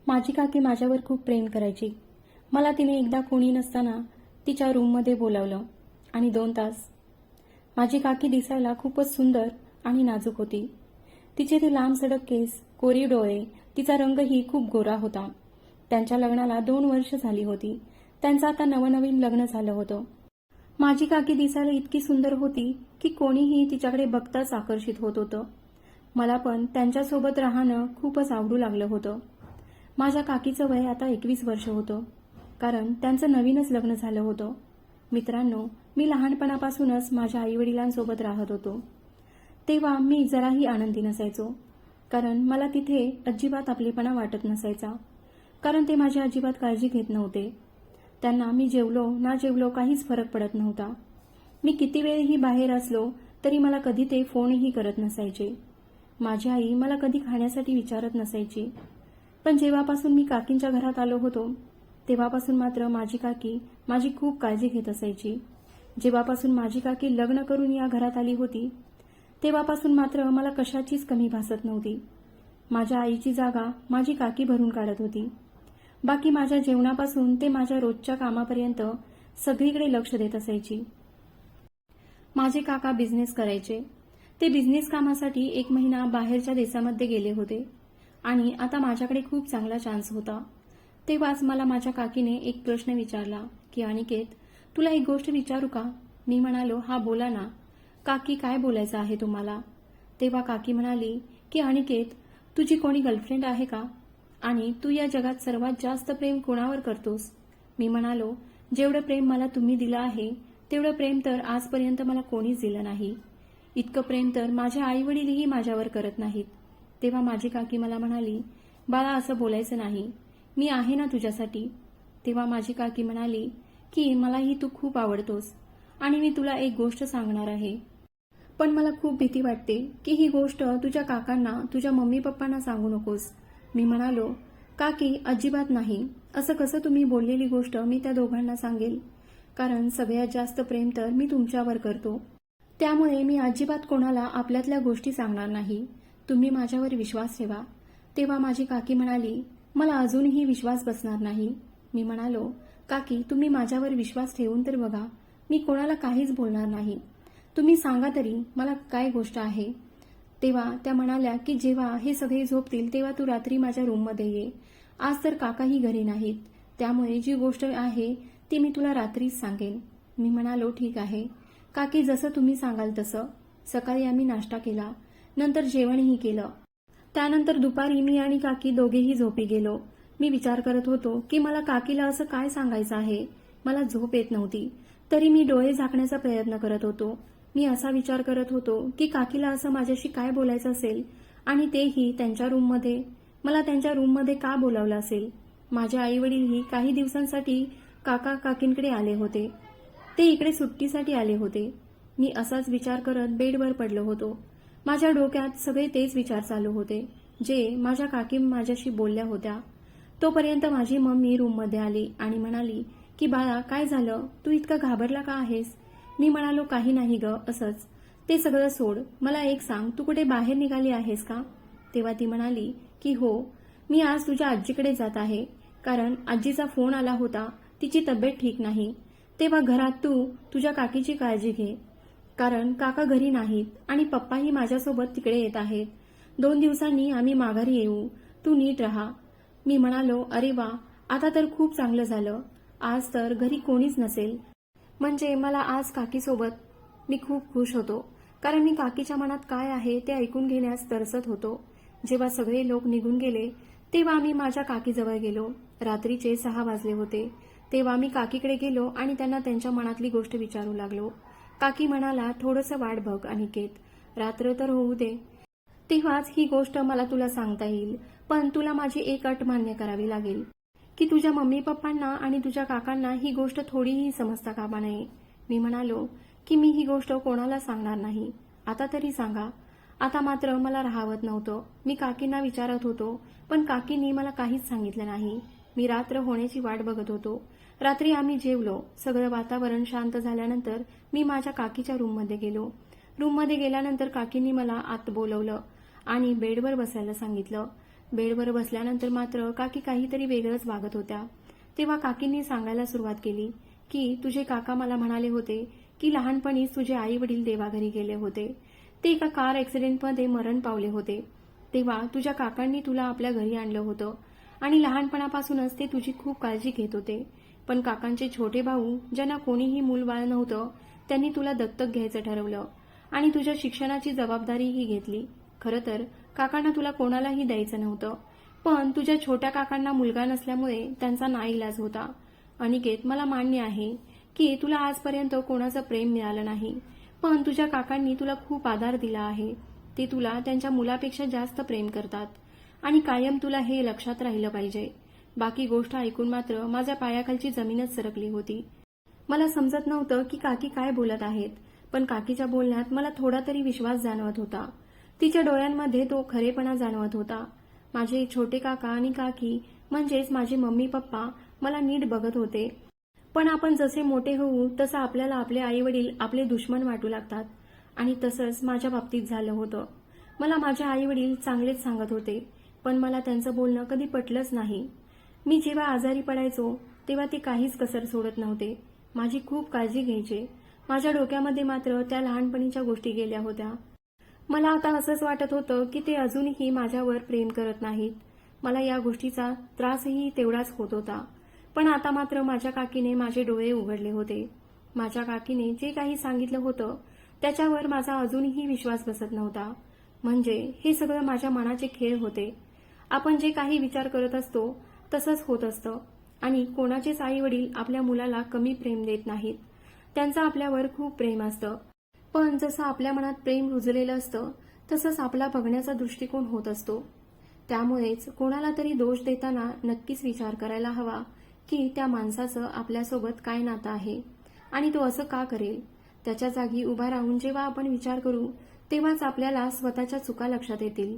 माझी काकी माझ्यावर खूप प्रेम करायची. मला तिने एकदा कोणी नसताना तिच्या रूममध्ये बोलावलं आणि 2 तास. माझी काकी दिसायला खूपच सुंदर आणि नाजूक होती. तिचे ते लांब सडक केस, कोरी डोळे, तिचा रंगही खूप गोरा होता. त्यांच्या लग्नाला 2 वर्ष झाली होती. त्यांचं आता नवनवीन लग्न झालं होतं. माझी काकी दिसायला इतकी सुंदर होती की कोणीही तिच्याकडे बघताच आकर्षित होत होतं. मला पण त्यांच्यासोबत राहणं खूपच आवडू लागलं होतं. माझ्या काकीचं वय आता 21 वर्ष होतं, कारण त्यांचं नवीनच लग्न झालं होतं. मित्रांनो, मी लहानपणापासूनच माझ्या आईवडिलांसोबत राहत होतो. तेव्हा मी जराही आनंदी नसायचो, कारण मला तिथे अजिबात आपलेपणा वाटत नसायचा. कारण ते माझी अजिबात काळजी घेत नव्हते. त्यांना मी जेवलो ना जेवलो काहीच फरक पडत नव्हता. मी किती वेळही बाहेर असलो तरी मला कधी ते फोनही करत नसायचे. माझी आई मला कधी खाण्यासाठी विचारत नसायची. पण जेव्हापासून मी काकींच्या घरात आलो होतो तेव्हापासून मात्र माझी काकी माझी खूप काळजी घेत असायची. जेव्हापासून माझी काकी लग्न करून या घरात आली होती तेव्हापासून मात्र मला कशाचीच कमी भासत नव्हती. माझ्या आईची जागा माझी काकी भरून काढत होती. बाकी माझ्या जेवणापासून ते माझ्या रोजच्या कामापर्यंत सगळीकडे लक्ष देत असायची. माझे काका बिझनेस करायचे. ते बिझनेस कामासाठी 1 महिना बाहेरच्या देशामध्ये गेले होते आणि आता माझ्याकडे खूप चांगला चान्स होता. तेव्हाच मला माझ्या काकीने एक प्रश्न विचारला की अनिकेत, तुला एक गोष्ट विचारू का? मी म्हणालो, हा बोला ना. काकी, काय बोलायचं आहे तुम्हाला? तेव्हा काकी म्हणाली की अनिकेत, तुझी कोणी गर्लफ्रेंड आहे का? आणि तू या जगात सर्वात जास्त प्रेम कोणावर करतोस? मी म्हणालो, जेवढं प्रेम मला तुम्ही दिलं आहे तेवढं प्रेम तर आजपर्यंत मला कोणीच दिलं नाही. इतकं प्रेम तर माझे आईवडीलही माझ्यावर करत नाहीत. तेव्हा माझी काकी मला म्हणाली, बाळा, असं बोलायचं नाही, मी आहे ना तुझ्यासाठी. तेव्हा माझी काकी म्हणाली की मलाही तू खूप आवडतोस आणि मी तुला एक गोष्ट सांगणार आहे. पण मला खूप भीती वाटते की ही गोष्ट तुझ्या काकांना, तुझ्या मम्मी पप्पांना सांगू नकोस. मी म्हणालो, काकी, अजिबात नाही. असं कसं तुम्ही बोललेली गोष्ट मी त्या दोघांना सांगेल? कारण सगळ्यात जास्त प्रेम तर मी तुमच्यावर करतो. त्यामुळे मी अजिबात कोणाला आपल्यातल्या गोष्टी सांगणार नाही. तुम्ही माझ्यावर विश्वास ठेवा. तेव्हा माझी काकी म्हणाली, मला अजूनही विश्वास बसणार नाही. मी म्हणालो, काकी, तुम्ही माझ्यावर विश्वास ठेवून तर बघा. मी कोणाला काहीच बोलणार नाही. तुम्ही सांगा तरी मला काय गोष्ट आहे? तेव्हा त्या म्हणाल्या की जेव्हा हे सगळे झोपतील तेव्हा तू रात्री माझ्या रूममध्ये ये. आज तर काकाही घरी नाहीत, त्यामुळे जी गोष्ट आहे ती मी तुला रात्रीच सांगेन. मी म्हणालो, ठीक आहे काकी, जसं तुम्ही सांगाल तसं. सकाळी आम्ही नाश्ता केला, नंतर जेवणही केलं. त्यानंतर दुपारी मी आणि काकी दोघेही झोपी गेलो. मी विचार करत होतो की मला काकीला असं काय सांगायचं आहे. मला झोप येत नव्हती, तरी मी डोळे झाकण्याचा प्रयत्न करत होतो. मी असा विचार करत होतो की काकीला असं माझ्याशी काय बोलायचं असेल आणि तेही त्यांच्या रूममध्ये. मला त्यांच्या रूममध्ये का बोलावलं असेल? माझे आईवडीलही काही दिवसांसाठी काका काकींकडे आले होते. ते इकडे सुट्टीसाठी आले होते. मी असाच विचार करत बेडवर पडलो होतो. माझ्या डोक्यात सगळे तेच विचार चालू होते जे माझ्या काकी माझ्याशी बोलल्या होत्या. तोपर्यंत माझी मम्मी रूममध्ये आली आणि म्हणाली की बाळा, काय झालं? तू इतका घाबरला का आहेस? मी म्हणालो, काही नाही ग, असंच. ते सगळं सोड, मला एक सांग, तू कुठे बाहेर निघाली आहेस का? तेव्हा ती म्हणाली की हो, मी आज तुझ्या आजीकडे जात आहे, कारण आजीचा फोन आला होता, तिची तब्येत ठीक नाही. तेव्हा घरात तू तुझ्या काकीची काळजी घे, कारण काका घरी नाहीत आणि पप्पाही माझ्यासोबत तिकडे येत आहेत. 2 दिवसांनी आम्ही माघारी येऊ, तू नीट राहा. मी म्हणालो, अरे वा, आता तर खूप चांगलं झालं. आज तर घरी कोणीच नसेल. म्हणजे मला आज काकीसोबत मी खूप खुश होतो, कारण मी काकीच्या मनात काय आहे ते ऐकून घेण्यास तरसत होतो. जेव्हा सगळे लोक निघून गेले तेव्हा मी माझ्या काकीजवळ गेलो. रात्रीचे 6 वाजले होते. तेव्हा मी काकीकडे गेलो आणि त्यांना त्यांच्या मनातली गोष्ट विचारू लागलो. काकी म्हणाला, थोडंसं वाट बघ अनिकेत, रात्र तर होऊ दे, तेव्हाच ही गोष्ट मला तुला सांगता येईल. पण तुला माझी एक अट मान्य करावी लागेल की तुझ्या मम्मी पप्पांना आणि तुझ्या काकांना ही गोष्ट थोडीही समजता कामा नये. मी म्हणालो की मी ही गोष्ट कोणाला सांगणार नाही. आता तरी सांगा. आता मात्र मला राहावत नव्हतं. मी काकींना विचारत होतो, पण काकींनी मला काहीच सांगितलं नाही. मी रात्र होण्याची वाट बघत होतो. रात्री आम्ही जेवलो. सगळं वातावरण शांत झाल्यानंतर मी माझ्या काकीच्या रूममध्ये गेलो. रूममध्ये गेल्यानंतर काकींनी मला आत बोलवलं आणि बेडवर बसायला सांगितलं. बेडवर बसल्यानंतर मात्र काकी काहीतरी वेगळंच वागत होत्या. तेव्हा काकींनी सांगायला सुरुवात केली की तुझे काका मला म्हणाले होते की लहानपणीच तुझे आई वडील देवाघरी गेले होते. ते एका कार ऍक्सिडेंटमध्ये मरण पावले होते. तेव्हा तुझ्या काकांनी तुला आपल्या घरी आणलं होतं आणि लहानपणापासूनच ते तुझी खूप काळजी घेत होते. पण काकांचे छोटे भाऊ, ज्यांना कोणीही मूलबाळ नव्हतं, त्यांनी तुला दत्तक घ्यायचं ठरवलं आणि तुझ्या शिक्षणाची जबाबदारीही घेतली. खरं तर काकांना तुला कोणालाही द्यायचं नव्हतं, पण तुझ्या छोट्या काकांना मुलगा नसल्यामुळे त्यांचा नाईलाज होता. अनिकेत, मला मान्य आहे की तुला आजपर्यंत कोणाचं प्रेम मिळालं नाही, पण तुझ्या काकांनी तुला खूप आधार दिला आहे. ते तुला त्यांच्या मुलापेक्षा जास्त प्रेम करतात आणि कायम तुला हे लक्षात राहिलं पाहिजे. बाकी गोष्ट ऐकून मात्र माझ्या पायाखालची जमीनच सरकली होती. मला समजत नव्हतं की काकी काय बोलत आहेत, पण काकीच्या बोलण्यात मला थोडा तरी विश्वास जाणवत होता. तिच्या डोळ्यांमध्ये तो खरेपणा जाणवत होता. माझे छोटे काका आणि काकी म्हणजेच माझे मम्मी पप्पा मला नीट बघत होते. पण आपण जसे मोठे होऊ तसं आपल्याला आपले आई वडील आपले दुश्मन वाटू लागतात आणि तसंच माझ्या बाबतीत झालं होतं. मला माझे आई वडील चांगलेच सांगत होते, पण मला त्यांचं बोलणं कधी पटलंच नाही. मी जेव्हा आजारी पडायचो तेव्हा ते काहीच कसर सोडत नव्हते. माझी खूप काळजी घ्यायचे. माझ्या डोक्यामध्ये मात्र त्या लहानपणीच्या गोष्टी गेल्या होत्या. मला आता असंच वाटत होतं की ते अजूनही माझ्यावर प्रेम करत नाहीत. मला या गोष्टीचा त्रासही तेवढाच होत होता. पण आता मात्र माझ्या काकीने माझे डोळे उघडले होते. माझ्या काकीने जे काही सांगितलं होतं त्याच्यावर माझा अजूनही विश्वास बसत नव्हता. म्हणजे हे सगळं माझ्या मनाचे खेळ होते. आपण जे काही विचार करत असतो तसंच होत असतं आणि कोणाचेच आई वडील आपल्या मुलाला कमी प्रेम देत नाहीत. त्यांचं आपल्यावर खूप प्रेम असतं. पण जसं आपल्या मनात प्रेम रुजलेलं असतं तसंच आपला बघण्याचा दृष्टिकोन होत असतो. त्यामुळेच कोणाला तरी दोष देताना नक्कीच विचार करायला हवा की त्या माणसाचं आपल्यासोबत काय नातं आहे आणि तो असं का करेल. त्याच्या जागी उभा राहून जेव्हा आपण विचार करू तेव्हाच आपल्याला स्वतःच्या चुका लक्षात येतील.